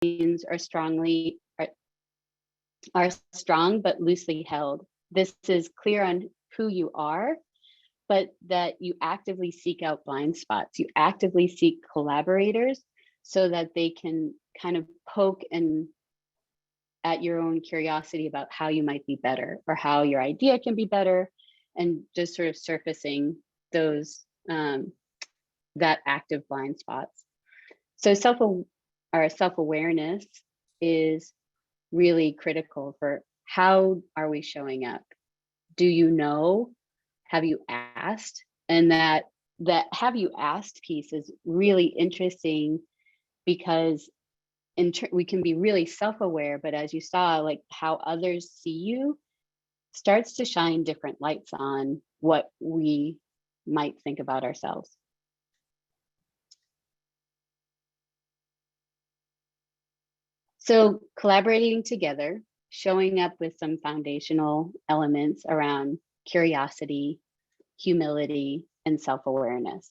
are are strong but loosely held. This is clear on who you are, but that you actively seek out blind spots. You actively seek collaborators so that they can kind of poke and at your own curiosity about how you might be better or how your idea can be better, and just sort of surfacing those that active blind spots. So self-awareness is really critical for how are we showing up? Do you know? Have you asked? And that have you asked piece is really interesting, because we can be really self-aware, but as you saw, like how others see you starts to shine different lights on what we might think about ourselves. So collaborating together, showing up with some foundational elements around curiosity, humility, and self-awareness.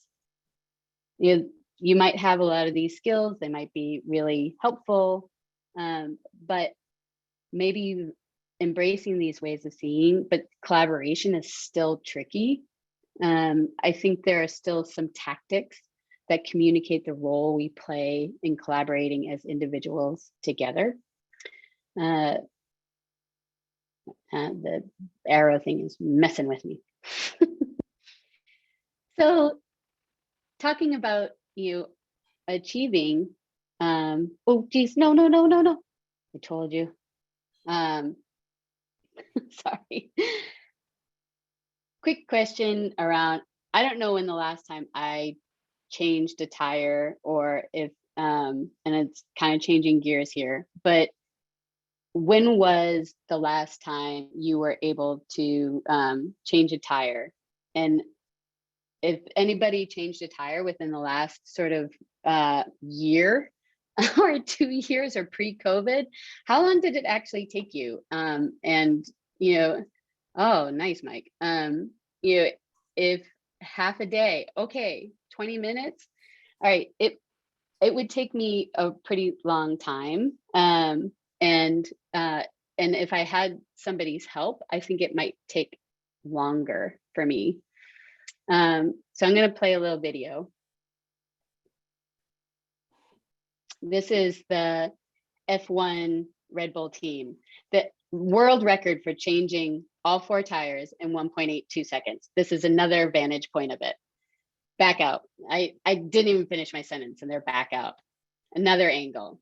You might have a lot of these skills, they might be really helpful, but maybe embracing these ways of seeing, but collaboration is still tricky. I think there are still some tactics that communicate the role we play in collaborating as individuals together. The arrow thing is messing with me. So talking about achieving, oh geez, no, I told you. Sorry. Quick question around, I don't know when the last time I changed a tire, or if, and it's kind of changing gears here, but when was the last time you were able to change a tire? And if anybody changed a tire within the last sort of year or 2 years or pre-COVID, how long did it actually take you? And oh, nice, Mike. If half a day, okay, 20 minutes. All right, it would take me a pretty long time. And if I had somebody's help, I think it might take longer for me. So I'm going to play a little video. This is the F1 Red Bull team, the world record for changing all 4 tires in 1.82 seconds. This is another vantage point of it. Back out. I didn't even finish my sentence and they're back out. Another angle.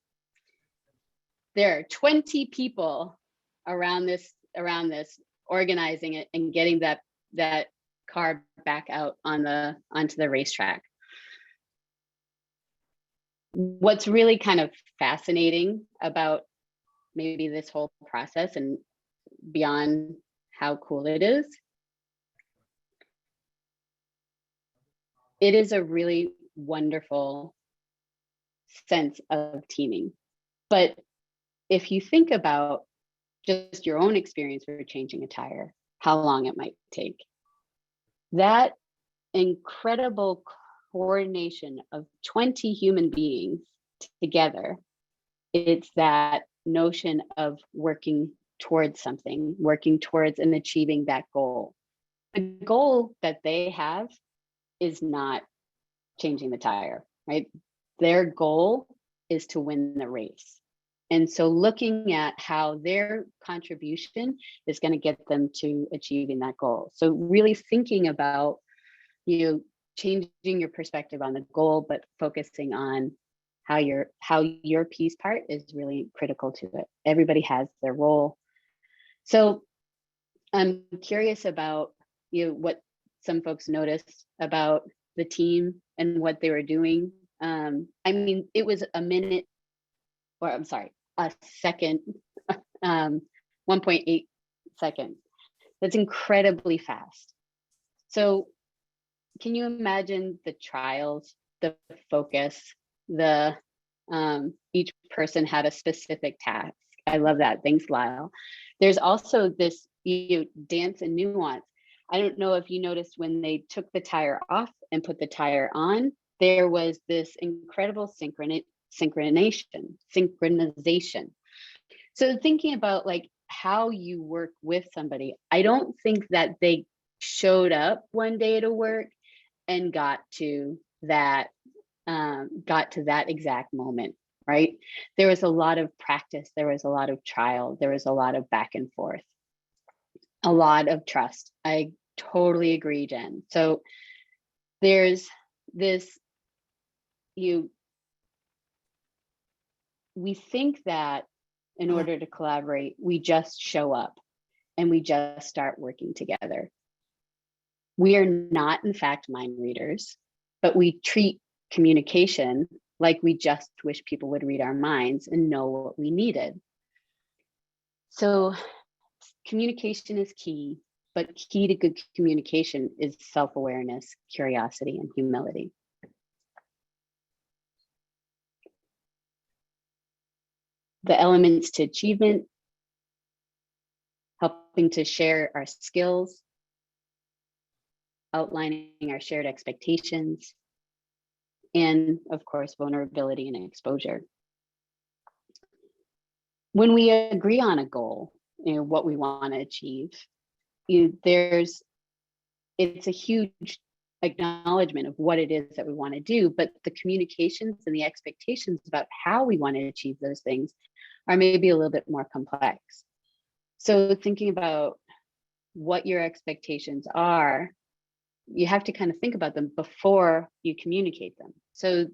There are 20 people around this organizing it and getting that car back out onto the racetrack. What's really kind of fascinating about maybe this whole process, and beyond how cool it is a really wonderful sense of teaming. But if you think about just your own experience for changing a tire, how long it might take, that incredible coordination of 20 human beings together, it's that notion of working towards something, working towards and achieving that goal. The goal that they have is not changing the tire, right? Their goal is to win the race. And so looking at how their contribution is going to get them to achieving that goal. So really thinking about, changing your perspective on the goal, but focusing on how your piece part is really critical to it. Everybody has their role. So I'm curious about what some folks noticed about the team and what they were doing. I mean, it was a second, 1.8 seconds. That's incredibly fast. So can you imagine the trials, the focus, each person had a specific task. I love that. Thanks, Lyle. There's also this dance and nuance. I don't know if you noticed when they took the tire off and put the tire on, there was this incredible synchronization. So thinking about like how you work with somebody, I don't think that they showed up one day to work and got to that exact moment, right? There was a lot of practice, there was a lot of trial, there was a lot of back and forth, a lot of trust. I totally agree, Jen. So there's this, we think that in order to collaborate, we just show up and we just start working together. We are not, in fact, mind readers, but we treat communication like we just wish people would read our minds and know what we needed. So communication is key, but key to good communication is self-awareness, curiosity, and humility. The elements to achievement: helping to share our skills, outlining our shared expectations, and of course, vulnerability and exposure. When we agree on a goal, what we want to achieve, it's a huge acknowledgement of what it is that we want to do, but the communications and the expectations about how we want to achieve those things are maybe a little bit more complex. So thinking about what your expectations are, you have to kind of think about them before you communicate them. So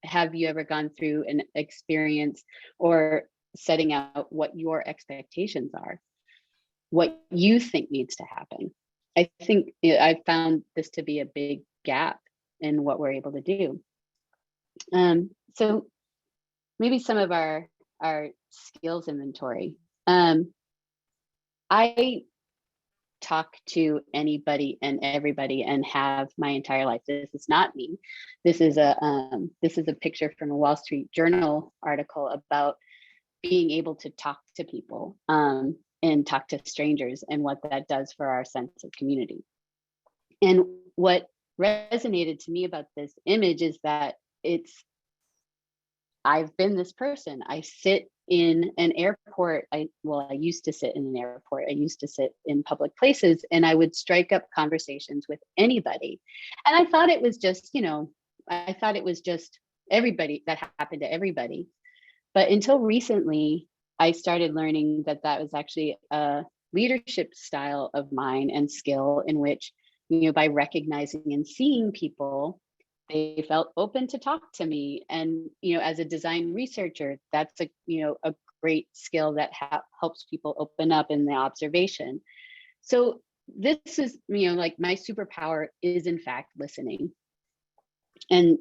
have you ever gone through an experience or setting out what your expectations are, what you think needs to happen? I think I found this to be a big gap in what we're able to do. So maybe some of our skills inventory. I talk to anybody and everybody and have my entire life. This is not me. This is a picture from a Wall Street Journal article about being able to talk to people and talk to strangers and what that does for our sense of community. And what resonated to me about this image is that I've been this person. I sit in an airport. I used to sit in an airport. I used to sit in public places, and I would strike up conversations with anybody. And I thought it was just, everybody, that happened to everybody. But until recently, I started learning that that was actually a leadership style of mine and skill in which, by recognizing and seeing people, they felt open to talk to me. And, as a design researcher, that's a great skill that helps people open up in the observation. So this is, like my superpower is in fact listening and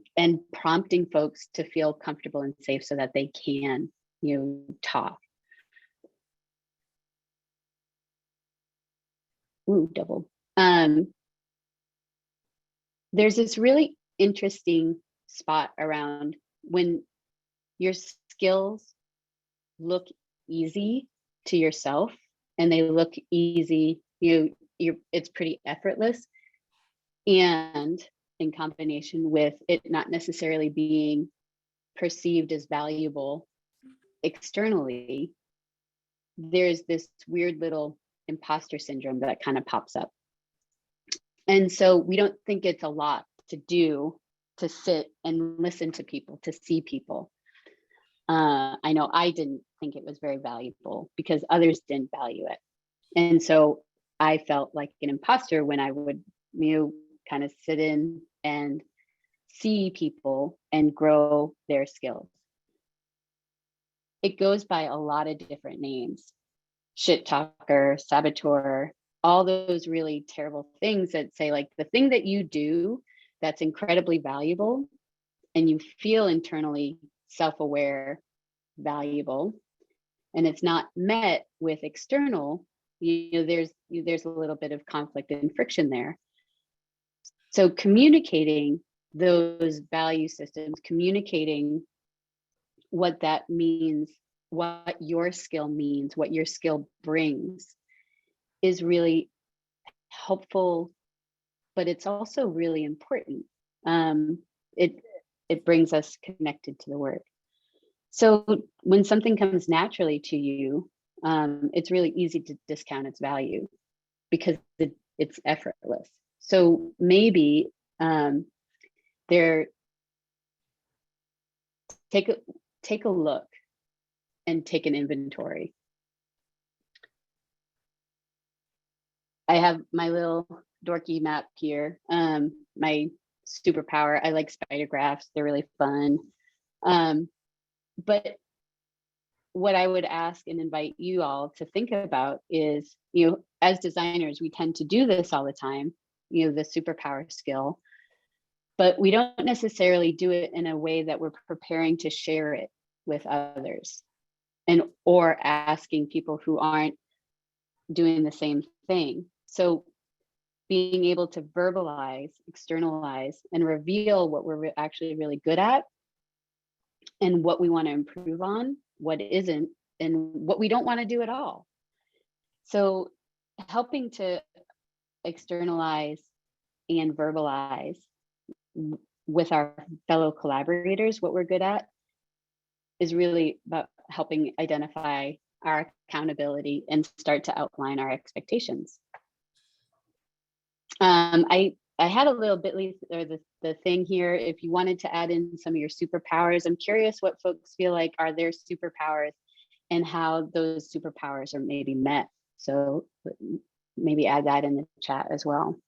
prompting folks to feel comfortable and safe so that they can, talk. Ooh, double. There's this really interesting spot around when your skills look easy to yourself and they look easy, it's pretty effortless, and in combination with it not necessarily being perceived as valuable externally, there's this weird little imposter syndrome that kind of pops up. And so we don't think it's a lot to do to sit and listen to people, to see people. I know I didn't think it was very valuable because others didn't value it. And so I felt like an imposter when I would, kind of sit in and see people and grow their skills. It goes by a lot of different names: shit talker, saboteur, all those really terrible things that say, like, the thing that you do that's incredibly valuable and you feel internally self-aware, valuable, and it's not met with external, there's a little bit of conflict and friction there. So communicating those value systems, communicating what that means, what your skill means, what your skill brings, is really helpful, but it's also really important. It brings us connected to the work. So when something comes naturally to you, it's really easy to discount its value because it's effortless. So maybe there take a look and take an inventory. I have my little dorky map here. My superpower, I like spider graphs. They're really fun. But what I would ask and invite you all to think about is, as designers, we tend to do this all the time, the superpower skill, but we don't necessarily do it in a way that we're preparing to share it with others, and or asking people who aren't doing the same thing. So being able to verbalize, externalize, and reveal what we're actually really good at and what we want to improve on, what isn't, and what we don't want to do at all. So helping to externalize and verbalize with our fellow collaborators what we're good at is really about helping identify our accountability and start to outline our expectations. I had a little bit or the thing here. If you wanted to add in some of your superpowers, I'm curious what folks feel like are their superpowers and how those superpowers are maybe met. So maybe add that in the chat as well.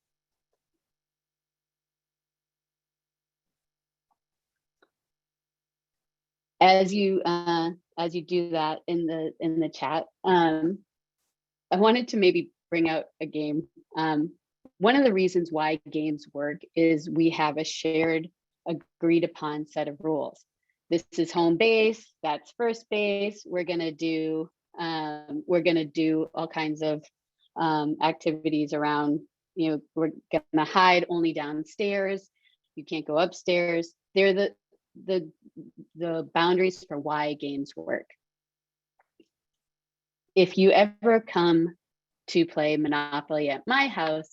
As you do that in the chat, I wanted to maybe bring out a game. One of the reasons why games work is we have a shared, agreed upon set of rules. This is home base, that's first base. We're gonna do all kinds of activities around, we're gonna hide only downstairs. You can't go upstairs. They're the boundaries for why games work. If you ever come to play Monopoly at my house,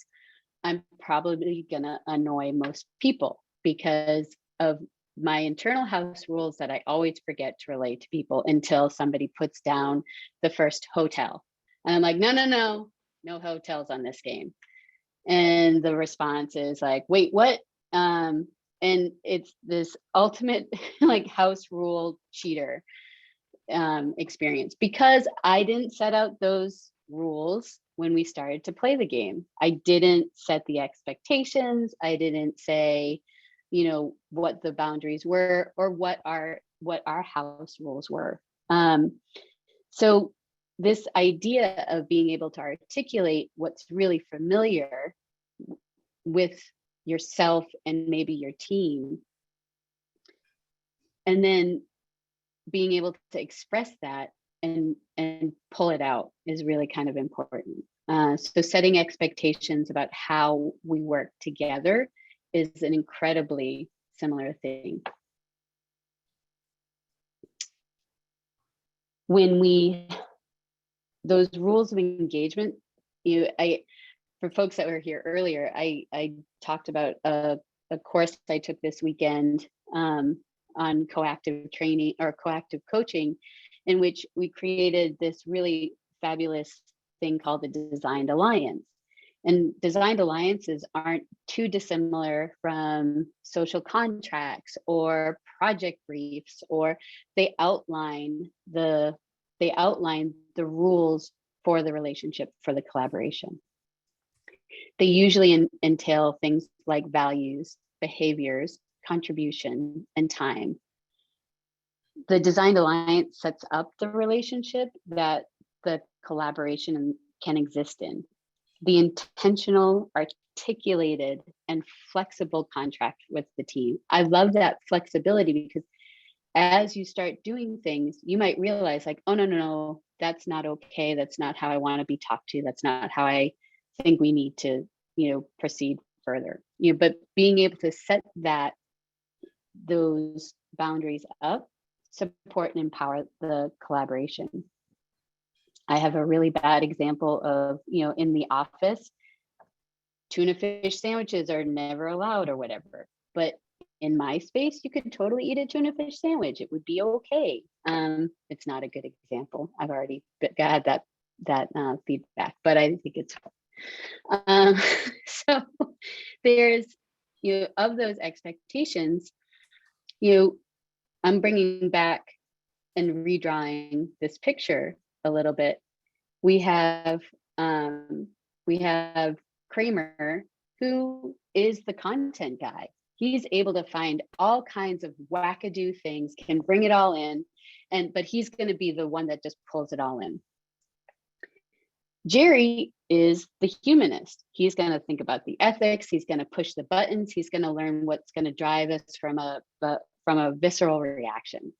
I'm probably gonna annoy most people because of my internal house rules that I always forget to relate to people until somebody puts down the first hotel. And I'm like, no hotels on this game. And the response is like, wait, what? And it's this ultimate like house rule cheater experience because I didn't set out those rules when we started to play the game. I didn't set the expectations. I didn't say, what the boundaries were or what our house rules were. So this idea of being able to articulate what's really familiar with yourself and maybe your team, and then being able to express that and pull it out is really kind of important. So setting expectations about how we work together is an incredibly similar thing. When those rules of engagement, for folks that were here earlier, I talked about a course I took this weekend on coactive training or coactive coaching, in which we created this really fabulous thing called the Designed Alliance. And designed alliances aren't too dissimilar from social contracts or project briefs, or they outline the rules for the relationship, for the collaboration. They usually entail things like values, behaviors, contribution, and time. The Designed Alliance sets up the relationship that the collaboration can exist in. The intentional, articulated, and flexible contract with the team. I love that flexibility because as you start doing things, you might realize like, oh, no, that's not okay. That's not how I want to be talked to. That's not how I think we need to, proceed further. But being able to set those boundaries up, support and empower the collaboration. I have a really bad example of, in the office, tuna fish sandwiches are never allowed or whatever. But in my space, you could totally eat a tuna fish sandwich. It would be okay. It's not a good example. I've already had that feedback, but I think it's so there's, of those expectations, I'm bringing back and redrawing this picture a little bit. We have Kramer, who is the content guy. He's able to find all kinds of wackadoo things, can bring it all in, but he's going to be the one that just pulls it all in. Jerry is the humanist. He's going to think about the ethics. He's going to push the buttons. He's going to learn what's going to drive us from a visceral reaction.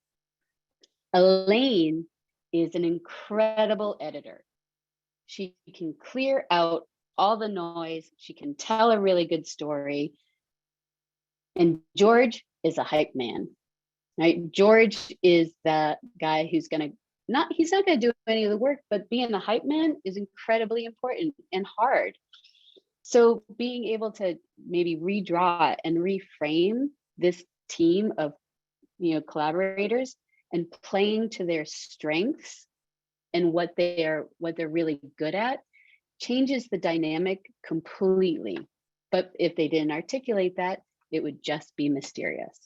Elaine is an incredible editor. She can clear out all the noise. She can tell a really good story. And George is a hype man, right? George is the guy who's he's not going to do any of the work, but being a hype man is incredibly important and hard. So being able to maybe redraw and reframe this team of, collaborators and playing to their strengths and what they're really good at changes the dynamic completely. But if they didn't articulate that, it would just be mysterious.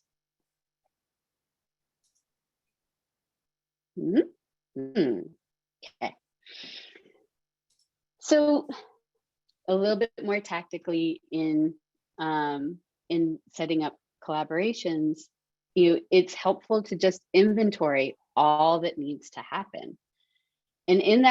Okay. So a little bit more tactically in setting up collaborations, it's helpful to just inventory all that needs to happen. And and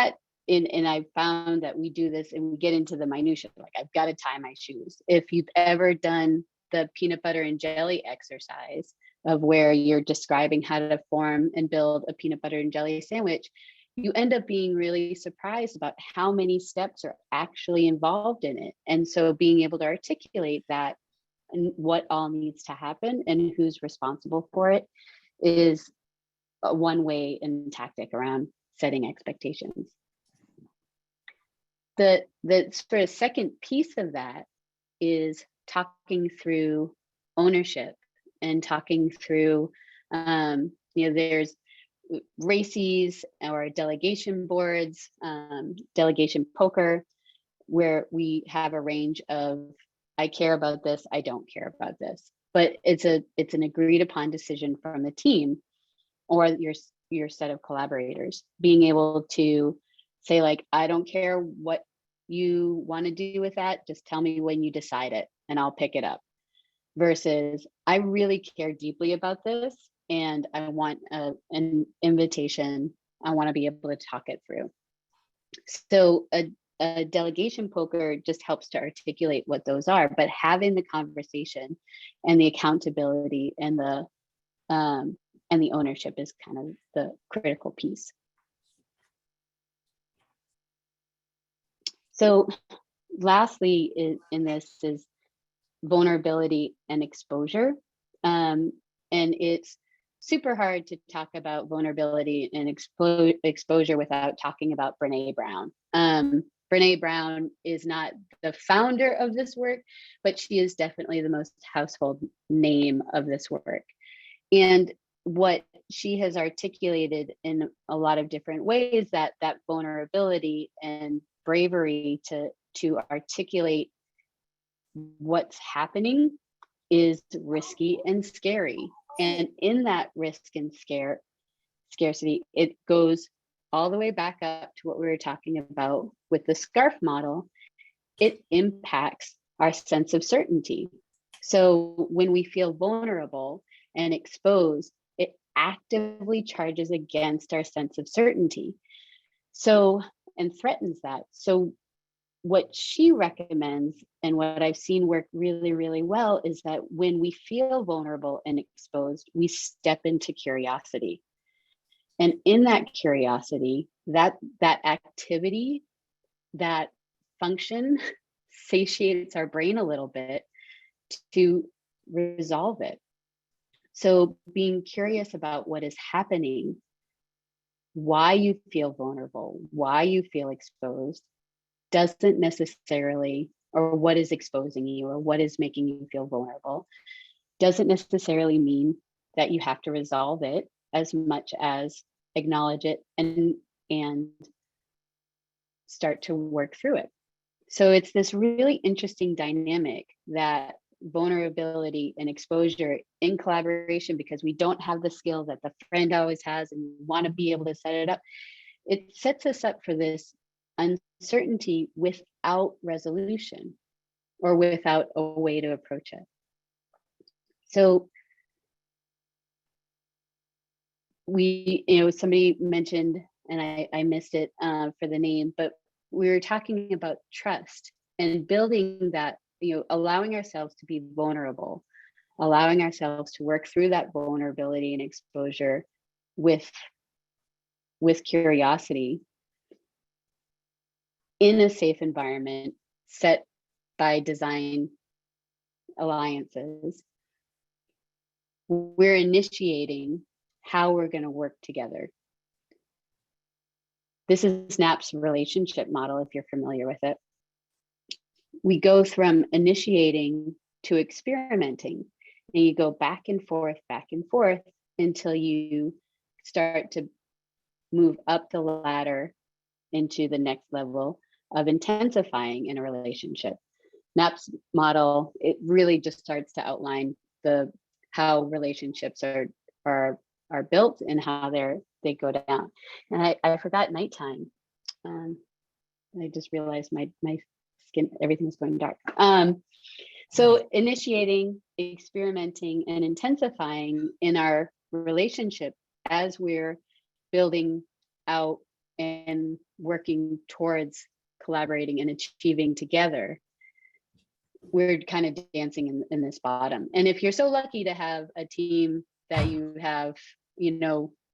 I found that we do this and we get into the minutia, like I've got to tie my shoes. If you've ever done the peanut butter and jelly exercise of where you're describing how to form and build a peanut butter and jelly sandwich, you end up being really surprised about how many steps are actually involved in it. And so being able to articulate that and what all needs to happen and who's responsible for it is one way and tactic around setting expectations. The sort of second piece of that is talking through ownership and talking through, there's RACEs or delegation boards, delegation poker, where we have a range of, I care about this, I don't care about this, but it's an agreed upon decision from the team or your set of collaborators, being able to say, like, I don't care what you want to do with that, just tell me when you decide it and I'll pick it up, versus I really care deeply about this and I want an invitation, I want to be able to talk it through. So a delegation poker just helps to articulate what those are, but having the conversation and the accountability and the ownership is kind of the critical piece. So lastly in this is vulnerability and exposure. And it's super hard to talk about vulnerability and exposure without talking about Brene Brown. Brene Brown is not the founder of this work, but she is definitely the most household name of this work. And what she has articulated in a lot of different ways, that vulnerability and bravery to articulate what's happening is risky and scary. And in that risk and scarcity, it goes all the way back up to what we were talking about with the SCARF model. It impacts our sense of certainty. So when we feel vulnerable and exposed, it actively charges against our sense of certainty. So, and threatens that. So what she recommends and what I've seen work really, really well is that when we feel vulnerable and exposed, we step into curiosity. And in that curiosity, that activity, that function satiates our brain a little bit to resolve it. So being curious about what is happening, why you feel vulnerable, why you feel exposed, doesn't necessarily, or what is exposing you or what is making you feel vulnerable, doesn't necessarily mean that you have to resolve it as much as acknowledge it and start to work through it. So it's this really interesting dynamic that vulnerability and exposure in collaboration, because we don't have the skill that the friend always has and we want to be able to set it up. It sets us up for this uncertainty without resolution or without a way to approach it. So somebody mentioned, and I missed it for the name, but we were talking about trust and building that, allowing ourselves to be vulnerable, allowing ourselves to work through that vulnerability and exposure with curiosity in a safe environment set by design alliances. We're initiating how we're going to work together. This is Knapp's relationship model, if you're familiar with it. We go from initiating to experimenting, and you go back and forth until you start to move up the ladder into the next level of intensifying in a relationship. Knapp's model, it really just starts to outline how relationships are built and how they go down. And I forgot nighttime. I just realized my skin, everything's going dark. So initiating, experimenting, and intensifying in our relationship as we're building out and working towards collaborating and achieving together, we're kind of dancing in this bottom. And if you're so lucky to have a team that you have,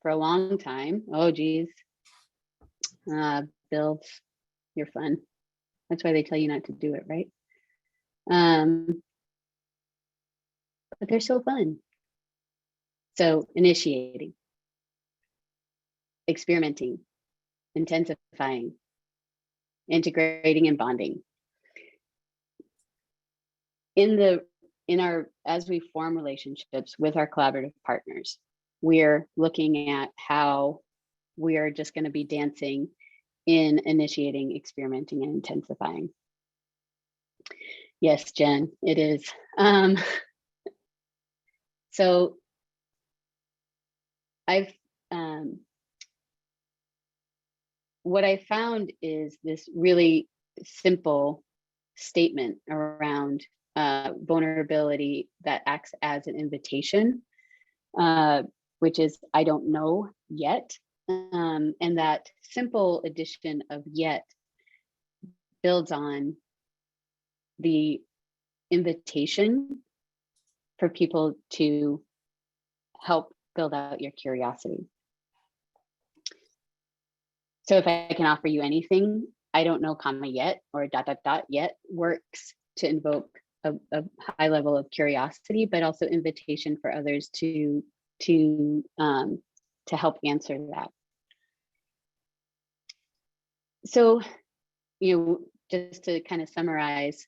for a long time, oh geez, builds, you're fun. That's why they tell you not to do it, right? But they're so fun. So initiating, experimenting, intensifying, integrating, and bonding. As we form relationships with our collaborative partners, we're looking at how we are just going to be dancing in initiating, experimenting, and intensifying. Yes, Jen, it is. So what I found is this really simple statement around vulnerability that acts as an invitation, which is, I don't know yet. And that simple addition of yet builds on the invitation for people to help build out your curiosity. So if I can offer you anything, I don't know, comma yet, or ... yet works to invoke a high level of curiosity, but also invitation for others to help answer that. So, just to kind of summarize,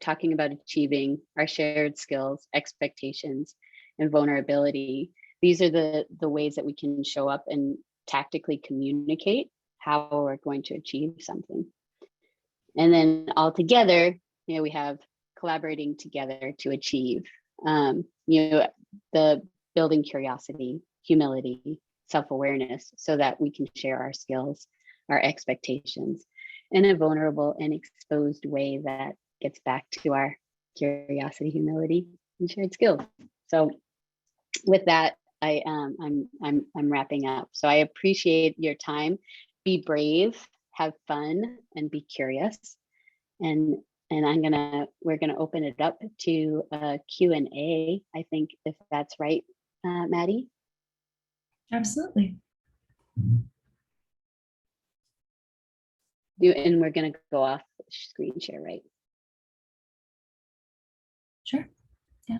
talking about achieving our shared skills, expectations, and vulnerability. These are the ways that we can show up and tactically communicate how we're going to achieve something. And then all together, we have collaborating together to achieve, the building curiosity, humility, self-awareness, so that we can share our skills, our expectations in a vulnerable and exposed way that gets back to our curiosity, humility, and shared skills. So with that, I'm wrapping up. So I appreciate your time. Be brave, have fun, and be curious. And we're gonna open it up to a Q&A, I think, if that's right, Maddie. Absolutely. And we're gonna go off screen share, right? Sure. Yeah.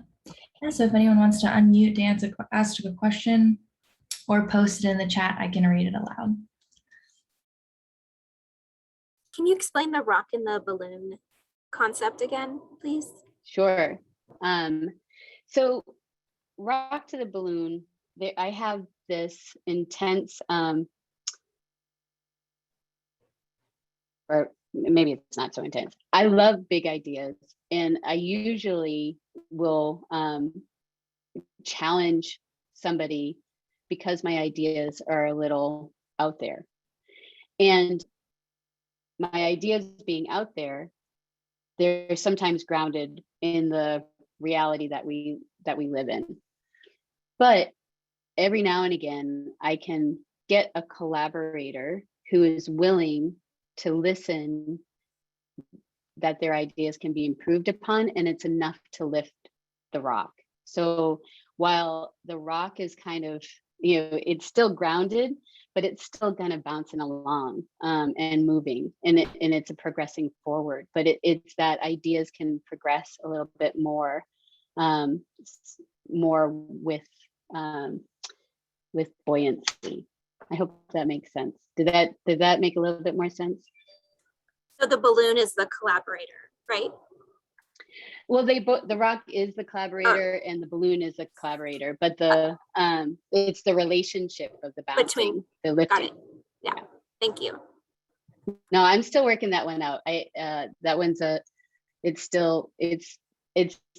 So if anyone wants to unmute to ask a question or post it in the chat, I can read it aloud. Can you explain the rock in the balloon concept again, please? Sure. So rock to the balloon I have this intense, or maybe it's not so intense. I love big ideas, and I usually will challenge somebody because my ideas are a little out there. And my ideas being out there, they're sometimes grounded in the reality that we live in. But every now and again, I can get a collaborator who is willing to listen, that their ideas can be improved upon, and it's enough to lift the rock. So while the rock is kind of, it's still grounded, but it's still kind of bouncing along, and moving, and it's a progressing forward. But it's that ideas can progress a little bit more, more with buoyancy. I hope that makes sense. Did that make a little bit more sense? So the balloon is the collaborator, right? Well, the rock is the collaborator and the balloon is the collaborator, but it's the relationship of the bouncing, the Got lifting. it. Yeah. Thank you. No, I'm still working that one out. That one's it's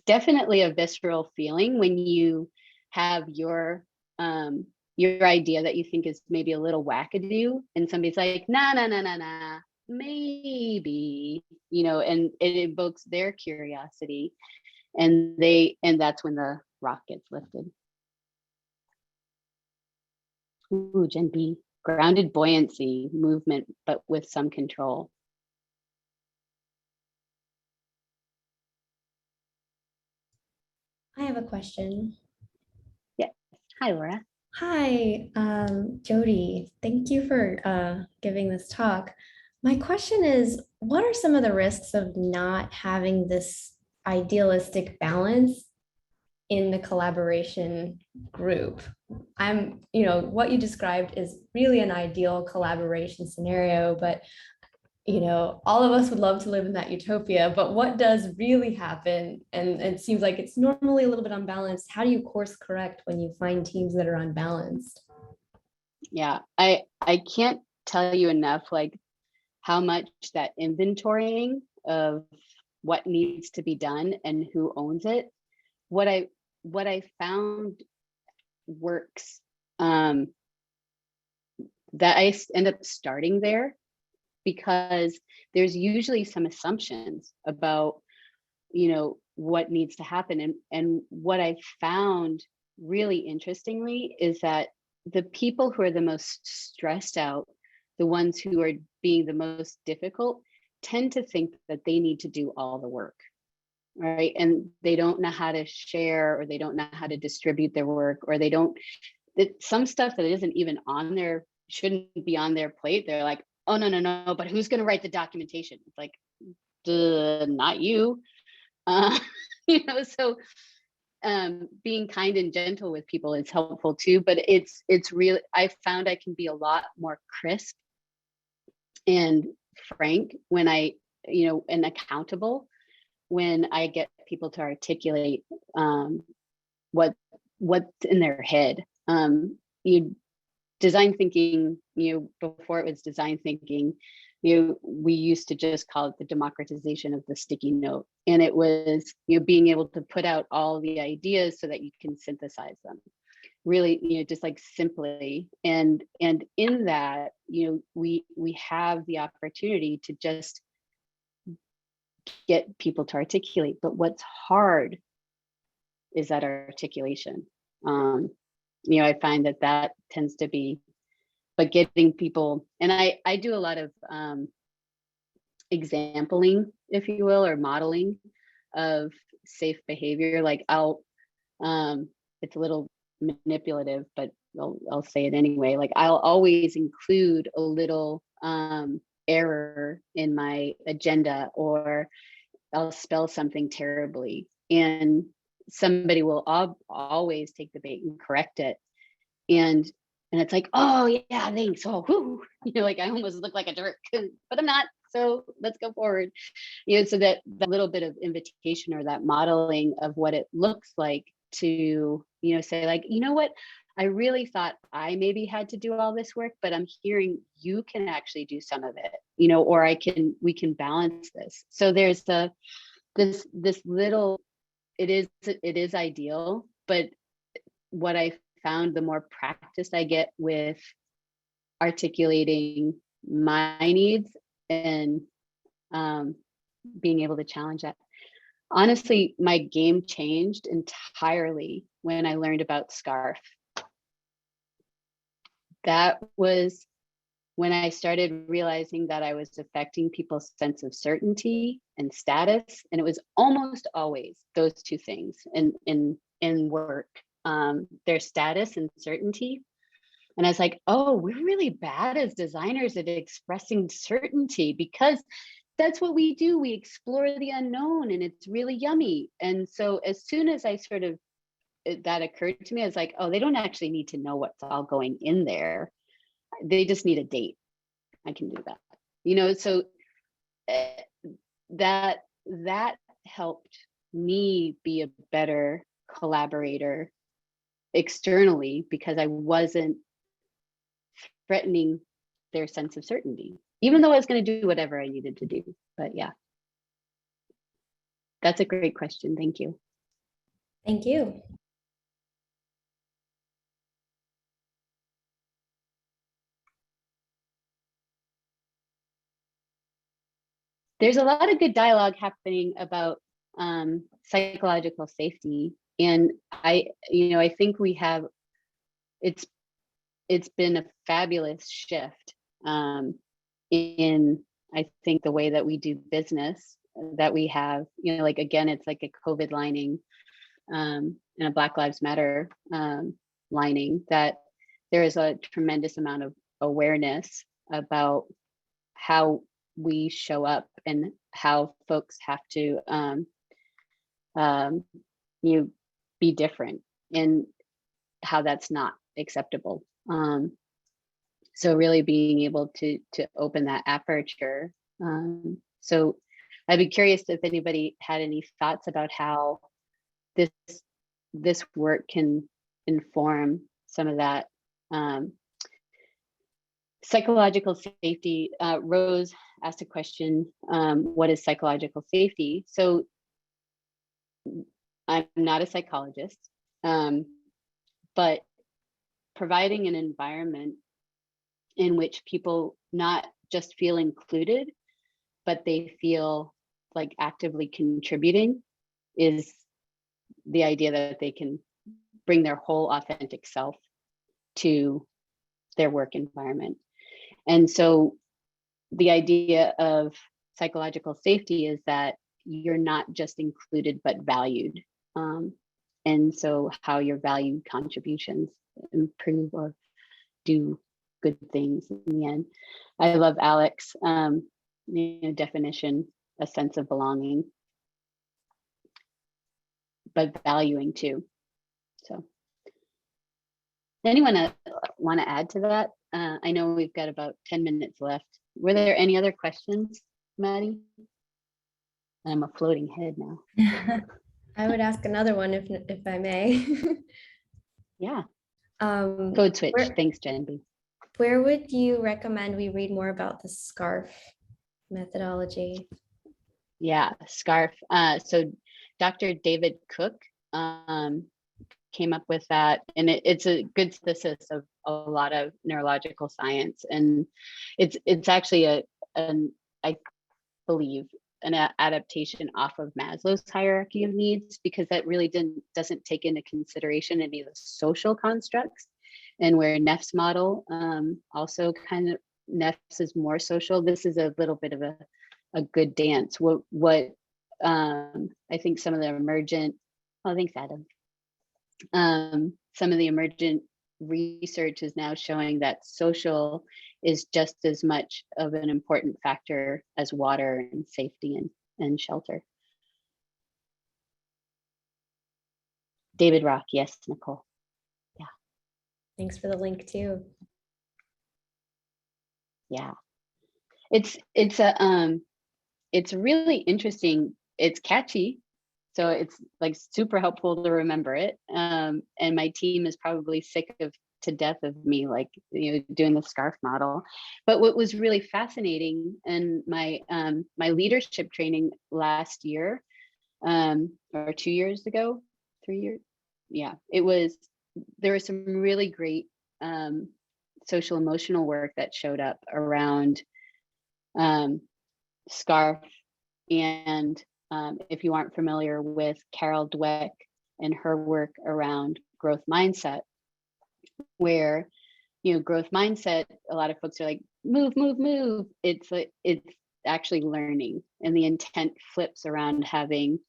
definitely a visceral feeling when you have your idea that you think is maybe a little wackadoo, and somebody's like, nah, maybe, and it invokes their curiosity, and that's when the rock gets lifted. Ooh, Gen B, grounded buoyancy, movement, but with some control. I have a question. Yes. Hi, Laura. Hi, Jody. Thank you for giving this talk. My question is, what are some of the risks of not having this idealistic balance in the collaboration group? What you described is really an ideal collaboration scenario, but all of us would love to live in that utopia, but what does really happen? And it seems like it's normally a little bit unbalanced. How do you course correct when you find teams that are unbalanced? Yeah, I can't tell you enough, like how much that inventorying of what needs to be done and who owns it. What I found works, that I end up starting there, because there's usually some assumptions about what needs to happen, and what I found really interestingly is that the people who are the most stressed out, the ones who are being the most difficult, tend to think that they need to do all the work, right? And they don't know how to share, or they don't know how to distribute their work, or they don't, some stuff that isn't even on their, shouldn't be on their plate, they're like, oh no, but who's going to write the documentation? It's like, duh, not you. So being kind and gentle with people is helpful too, but it's really, I found I can be a lot more crisp and frank when and accountable when I get people to articulate what's in their head. Design thinking, before it was design thinking, we used to just call it the democratization of the sticky note. And it was, being able to put out all the ideas so that you can synthesize them really, just like simply. And in that, we have the opportunity to just get people to articulate. But what's hard is that articulation. I find that tends to be, but getting people, and I do a lot of exampling, if you will, or modeling of safe behavior. Like it's a little manipulative, but I'll say it anyway. Like I'll always include a little error in my agenda, or I'll spell something terribly, and somebody will always take the bait and correct it. And it's like, oh yeah, thanks. Oh, whew. Like I almost look like a jerk, but I'm not. So let's go forward. So that little bit of invitation, or that modeling of what it looks like to, say like, what, I really thought I maybe had to do all this work, but I'm hearing you can actually do some of it, or we can balance this. So there's this little, it is ideal, but what I found, the more practice I get with articulating my needs and being able to challenge that. Honestly, my game changed entirely when I learned about SCARF. That was when I started realizing that I was affecting people's sense of certainty and status. And it was almost always those two things in work, their status and certainty. And I was like, oh, we're really bad as designers at expressing certainty, because that's what we do. We explore the unknown and it's really yummy. And so as soon as that occurred to me, I was like, oh, they don't actually need to know what's all going in there. They just need a date. I can do that. So that helped me be a better collaborator externally, because I wasn't threatening their sense of certainty, even though I was going to do whatever I needed to do. But yeah, that's a great question. Thank you. Thank you. There's a lot of good dialogue happening about psychological safety. And I think we have, it's been a fabulous shift in, I think, the way that we do business, that we have, like, again, it's like a COVID lining and a Black Lives Matter lining, that there is a tremendous amount of awareness about how we show up and how folks have to be different, and how that's not acceptable. So really being able to open that aperture. So I'd be curious if anybody had any thoughts about how this work can inform some of that. Psychological safety. Rose asked a question, what is psychological safety? So I'm not a psychologist, but providing an environment in which people not just feel included, but they feel like actively contributing, is the idea that they can bring their whole authentic self to their work environment. And so the idea of psychological safety is that you're not just included, but valued. And so how your valued contributions improve or do good things in the end. I love Alex' definition, a sense of belonging, but valuing too. So anyone want to add to that? I know we've got about 10 minutes left. Were there any other questions, Maddie? I'm a floating head now. I would ask another one if I may. Yeah. Code switch. Thanks, Jen B. Where would you recommend we read more about the SCARF methodology? Yeah, SCARF. So Dr. David Cook came up with that, and it's a good synthesis of a lot of neurological science, and it's actually I believe an adaptation off of Maslow's hierarchy of needs, because that really doesn't take into consideration any of the social constructs, and where Neff's model also kind of, Neff's is more social. This is a little bit of a good dance. What I think some of the emergent, oh, thanks, Adam. Some of the emergent research is now showing that social is just as much of an important factor as water and safety and shelter. David Rock, yes, Nicole. Yeah. Thanks for the link too. Yeah, it's really interesting. It's catchy, So it's like super helpful to remember it. And my team is probably sick to death of me, like, doing the SCARF model. But what was really fascinating in my leadership training last year, or 2 years ago, 3 years. Yeah, there was some really great social emotional work that showed up around SCARF. And if you aren't familiar with Carol Dweck and her work around growth mindset, where, growth mindset, a lot of folks are like, move, move, move. It's actually learning, and the intent flips around having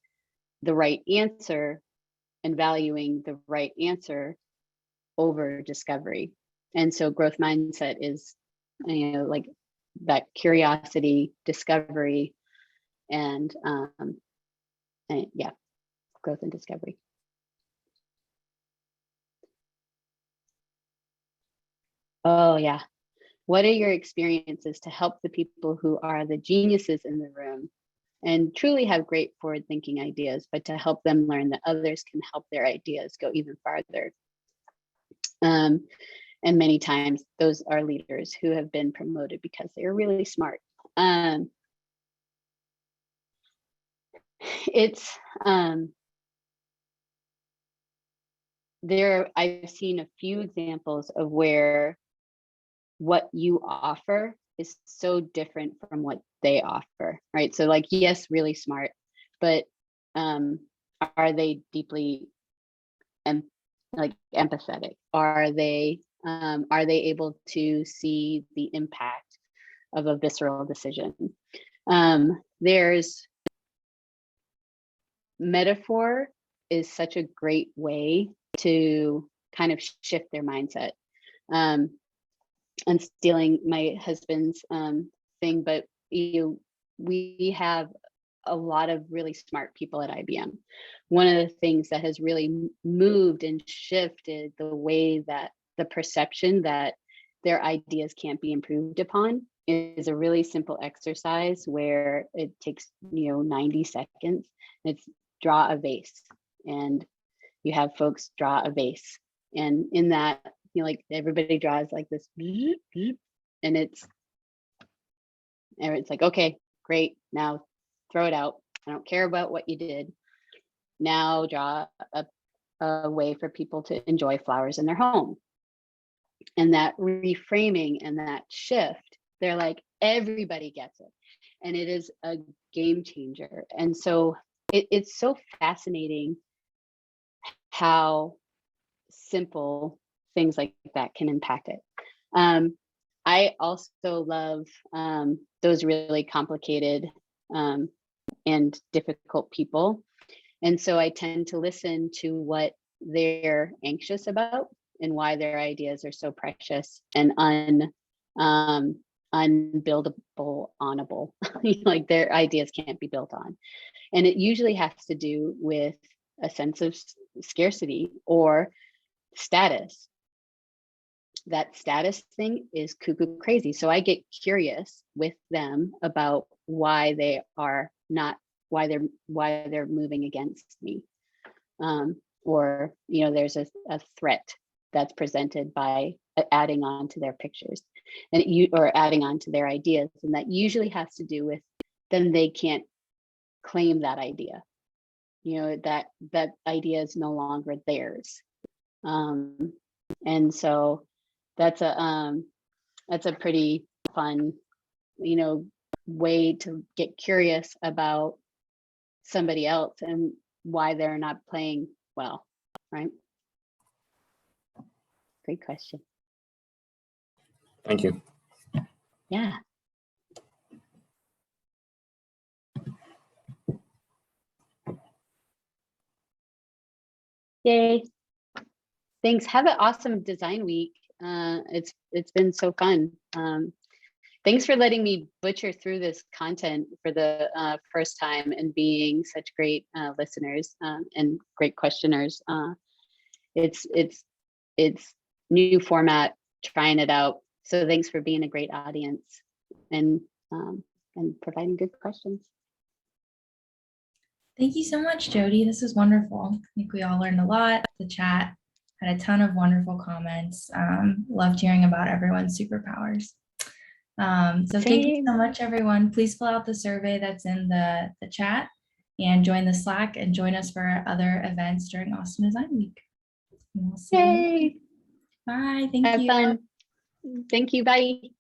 the right answer and valuing the right answer over discovery. And so growth mindset is, like that curiosity, discovery, and yeah, growth and discovery. Oh yeah. What are your experiences to help the people who are the geniuses in the room and truly have great forward thinking ideas, but to help them learn that others can help their ideas go even farther? And many times those are leaders who have been promoted because they're really smart. It's I've seen a few examples of where what you offer is so different from what they offer, right? So like, yes, really smart, but are they deeply empathetic? Are they able to see the impact of a visceral decision? There's metaphor is such a great way to kind of shift their mindset. And stealing my husband's thing, but we have a lot of really smart people at IBM. One of the things that has really moved and shifted the way that the perception that their ideas can't be improved upon is a really simple exercise where it takes 90 seconds. It's draw a vase, and you have folks draw a vase, and in that, like, everybody draws like this, and it's like, okay, great, now throw it out. I don't care about what you did. Now draw a way for people to enjoy flowers in their home. And that reframing and that shift, they're like, everybody gets it. And it is a game changer. And so it's so fascinating how simple things like that can impact it. I also love those really complicated and difficult people. And so I tend to listen to what they're anxious about and why their ideas are so precious and unbuildable, onable. Like, their ideas can't be built on. And it usually has to do with a sense of scarcity or status. That status thing is cuckoo crazy. So I get curious with them about why they're moving against me. Or, there's a threat that's presented by adding on to their pictures or adding on to their ideas. And that usually has to do with then they can't claim that idea. That idea is no longer theirs. And so that's a pretty fun, way to get curious about somebody else and why they're not playing well, right? Great question. Thank you. Yeah. Yay. Thanks. Have an awesome design week. It's been so fun. Thanks for letting me butcher through this content for the first time and being such great listeners and great questioners. It's new format, trying it out. So thanks for being a great audience and providing good questions. Thank you so much, Jody. This was wonderful. I think we all learned a lot. The chat had a ton of wonderful comments. Loved hearing about everyone's superpowers. So thank you so Same. much, everyone. Please fill out the survey that's in the chat and join the Slack and join us for our other events during Austin Design Week. And we'll see you. Yay. Bye. Thank Have you. fun. Thank you. Bye.